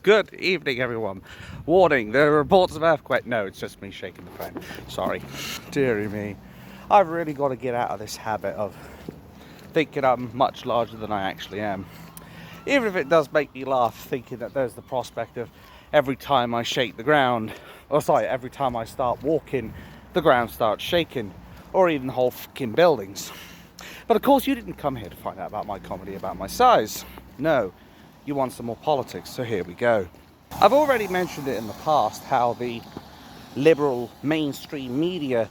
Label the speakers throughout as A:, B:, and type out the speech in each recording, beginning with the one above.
A: Good evening, everyone. Warning, there are reports of earthquake. No, it's just me shaking the phone. Sorry. Deary me. I've really got to get out of this habit of thinking I'm much larger than I actually am. Even if it does make me laugh, thinking that there's the prospect of every time I shake the ground, every time I start walking, the ground starts shaking, or even whole fucking buildings. But of course, you didn't come here to find out about my comedy about my size. No, you want some more politics, so here we go. I've already mentioned it in the past how the liberal mainstream media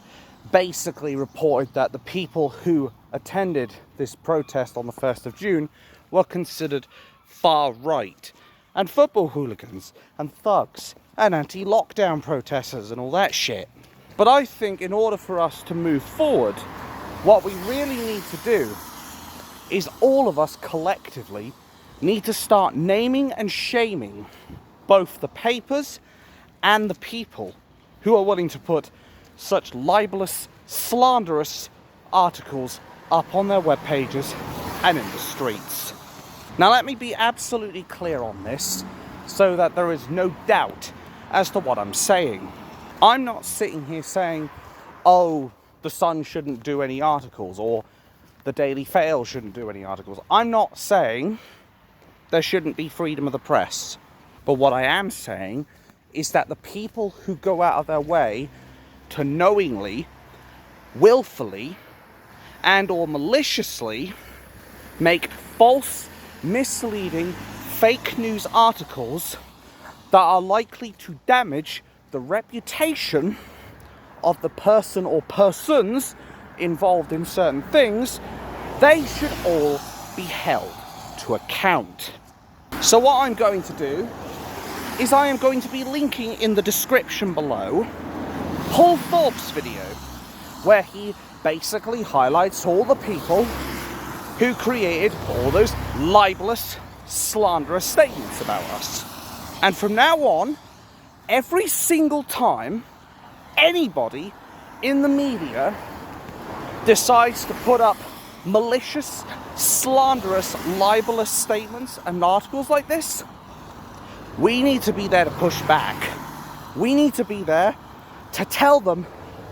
A: basically reported that the people who attended this protest on the 1st of June were considered far right, and football hooligans and thugs and anti-lockdown protesters and all that shit. But I think in order for us to move forward, what we really need to do is all of us collectively need to start naming and shaming both the papers and the people who are willing to put such libellous, slanderous articles up on their web pages and in the streets. Now let me be absolutely clear on this so that there is no doubt as to what I'm saying. I'm not sitting here saying, oh, the Sun shouldn't do any articles or the Daily Fail shouldn't do any articles. I'm not saying there shouldn't be freedom of the press. But what I am saying is that the people who go out of their way to knowingly, willfully, and or maliciously make false, misleading, fake news articles that are likely to damage the reputation of the person or persons involved in certain things, they should all be held to account. So what I'm going to do is I am going to be linking in the description below Paul Thorpe's video, where he basically highlights all the people who created all those libellous, slanderous statements about us. And from now on, every single time anybody in the media decides to put up malicious, slanderous, libellous statements and articles like this, we need to be there to push back. We need to be there to tell them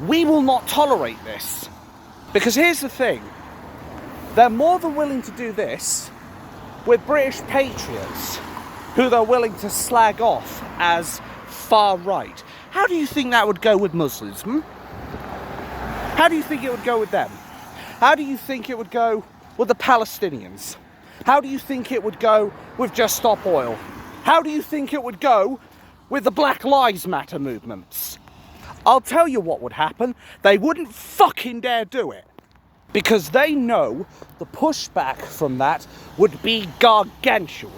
A: we will not tolerate this. Because here's the thing, they're more than willing to do this with British patriots who they're willing to slag off as far right. How do you think that would go with Muslims? How do you think it would go with them? How do you think it would go with the Palestinians? How do you think it would go with Just Stop Oil? How do you think it would go with the Black Lives Matter movements? I'll tell you what would happen. They wouldn't fucking dare do it. Because they know the pushback from that would be gargantuan.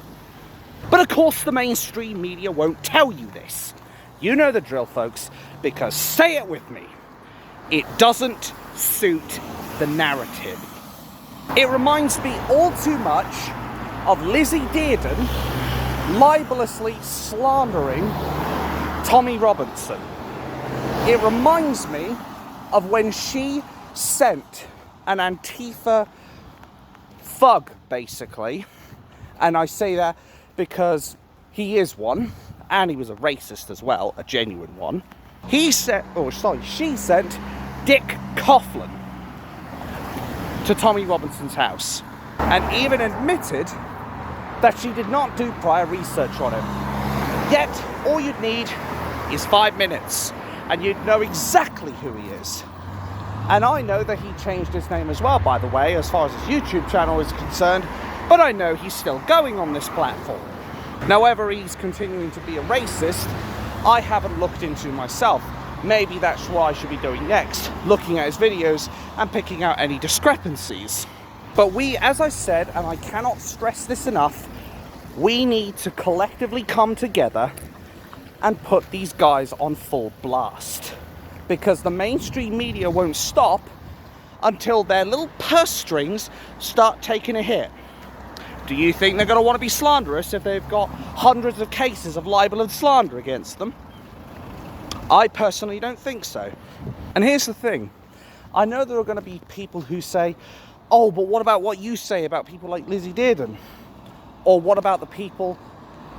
A: But of course the mainstream media won't tell you this. You know the drill, folks, because, say it with me, it doesn't suit the narrative. It reminds me all too much of Lizzie Dearden libelously slandering Tommy Robinson. It reminds me of when she sent an Antifa thug, basically, and I say that because he is one, and he was a racist as well, a genuine one. She sent Dick Coughlin to Tommy Robinson's house, and even admitted that she did not do prior research on him. Yet, all you'd need is 5 minutes, and you'd know exactly who he is. And I know that he changed his name as well, by the way, as far as his YouTube channel is concerned, but I know he's still going on this platform. Now, whether he's continuing to be a racist, I haven't looked into myself. Maybe that's what I should be doing next, looking at his videos and picking out any discrepancies. But we, as I said, and I cannot stress this enough, we need to collectively come together and put these guys on full blast. Because the mainstream media won't stop until their little purse strings start taking a hit. Do you think they're going to want to be slanderous if they've got hundreds of cases of libel and slander against them? I personally don't think so. And here's the thing. I know there are going to be people who say, oh, but what about what you say about people like Lizzie Dearden? Or what about the people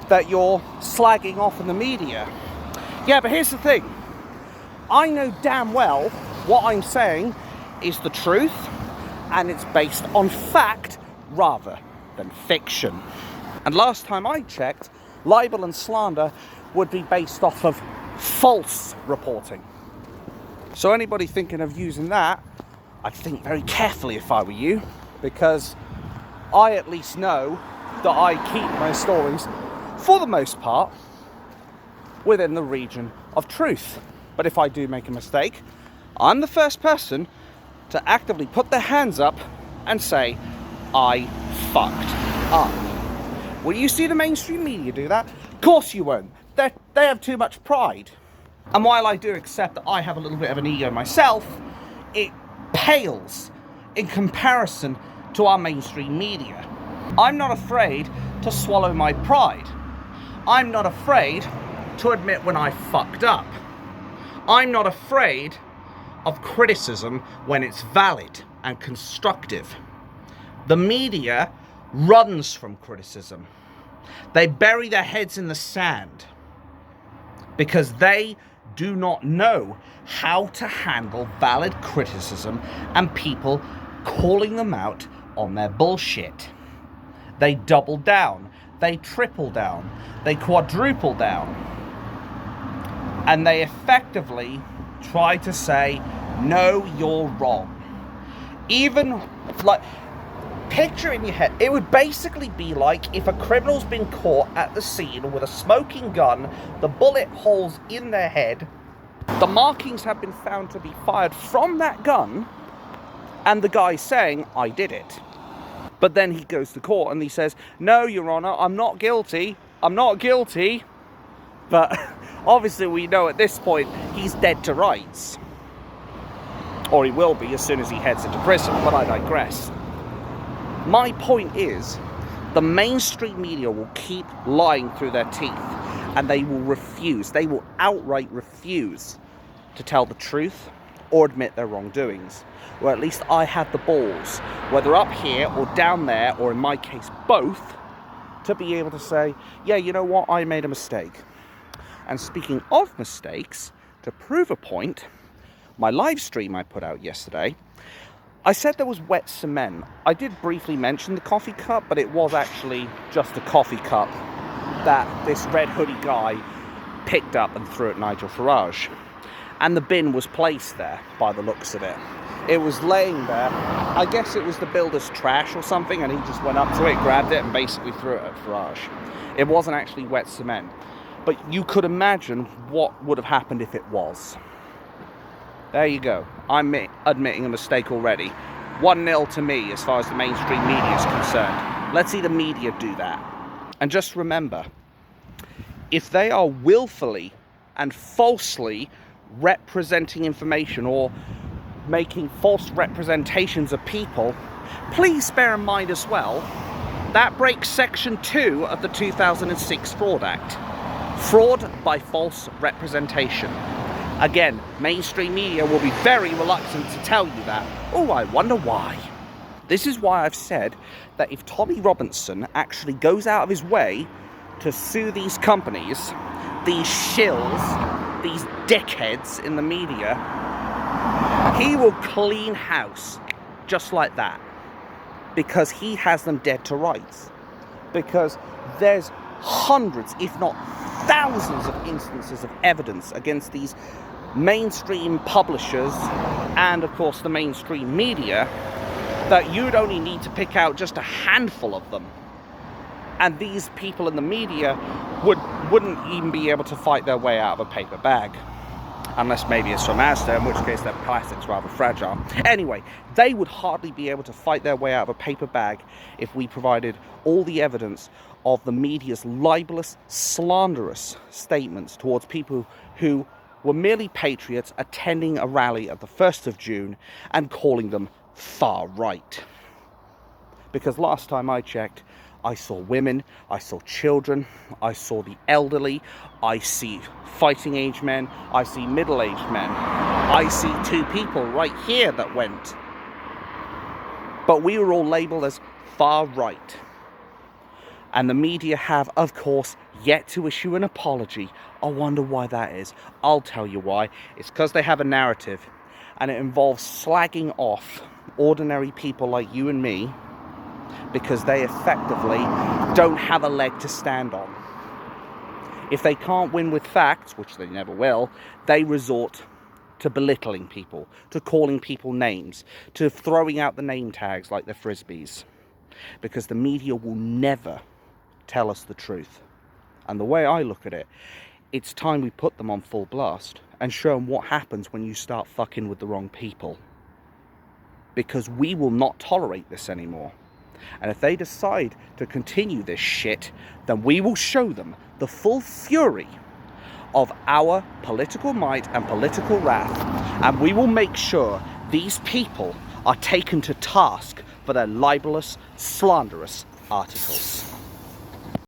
A: that you're slagging off in the media. Yeah, but here's the thing. I know damn well what I'm saying is the truth, and it's based on fact rather than fiction. And last time I checked, libel and slander would be based off of false reporting. So anybody thinking of using that, I'd think very carefully if I were you, because I at least know that I keep my stories, for the most part, within the region of truth. But if I do make a mistake, I'm the first person to actively put their hands up and say, I fucked up. Will you see the mainstream media do that? Of course you won't. They have too much pride. And while I do accept that I have a little bit of an ego myself, it pales in comparison to our mainstream media. I'm not afraid to swallow my pride. I'm not afraid to admit when I fucked up. I'm not afraid of criticism when it's valid and constructive. The media runs from criticism. They bury their heads in the sand because they do not know how to handle valid criticism and people calling them out on their bullshit. They double down, they triple down, they quadruple down, and they effectively try to say, no, you're wrong. Even, like, picture in your head, it would basically be like if a criminal's been caught at the scene with a smoking gun, the bullet holes in their head, the markings have been found to be fired from that gun, and the guy's saying, I did it. But then he goes to court and he says, no, Your Honor, I'm not guilty. I'm not guilty. But obviously we know at this point he's dead to rights. Or he will be as soon as he heads into prison, but I digress. My point is, the mainstream media will keep lying through their teeth, and they will outright refuse to tell the truth or admit their wrongdoings. Or at least I had the balls, whether up here or down there, or in my case both, to be able to say, yeah, you know what, I made a mistake. And speaking of mistakes, to prove a point, my live stream I put out yesterday, I said there was wet cement. I did briefly mention the coffee cup, but it was actually just a coffee cup that this red hoodie guy picked up and threw at Nigel Farage. And the bin was placed there, by the looks of it. It was laying there. I guess it was the builder's trash or something, and he just went up to it, grabbed it, and basically threw it at Farage. It wasn't actually wet cement. But you could imagine what would have happened if it was. There you go. I'm admitting a mistake already. 1-0 to me as far as the mainstream media is concerned. Let's see the media do that. And just remember, if they are willfully and falsely representing information or making false representations of people, please bear in mind as well, that breaks Section 2 of the 2006 Fraud Act. Fraud by false representation. Again, mainstream media will be very reluctant to tell you that. Oh, I wonder why. This is why I've said that if Tommy Robinson actually goes out of his way to sue these companies, these shills, these dickheads in the media, he will clean house just like that. Because he has them dead to rights. Because there's hundreds, if not thousands of instances of evidence against these mainstream publishers and of course the mainstream media that you'd only need to pick out just a handful of them, and these people in the media wouldn't even be able to fight their way out of a paper bag, unless maybe it's from Asda, in which case their plastic's rather fragile. Anyway, they would hardly be able to fight their way out of a paper bag if we provided all the evidence of the media's libellous, slanderous statements towards people who were merely patriots attending a rally at the 1st of June and calling them far right. Because last time I checked, I saw women, I saw children, I saw the elderly, I see fighting age men, I see middle-aged men, I see 2 people right here that went. But we were all labelled as far right. And the media have, of course, yet to issue an apology. I wonder why that is. I'll tell you why. It's because they have a narrative, and it involves slagging off ordinary people like you and me because they effectively don't have a leg to stand on. If they can't win with facts, which they never will, they resort to belittling people, to calling people names, to throwing out the name tags like the Frisbees. Because the media will never tell us the truth. And the way I look at it, it's time we put them on full blast and show them what happens when you start fucking with the wrong people. Because we will not tolerate this anymore. And if they decide to continue this shit, then we will show them the full fury of our political might and political wrath. And we will make sure these people are taken to task for their libellous, slanderous articles.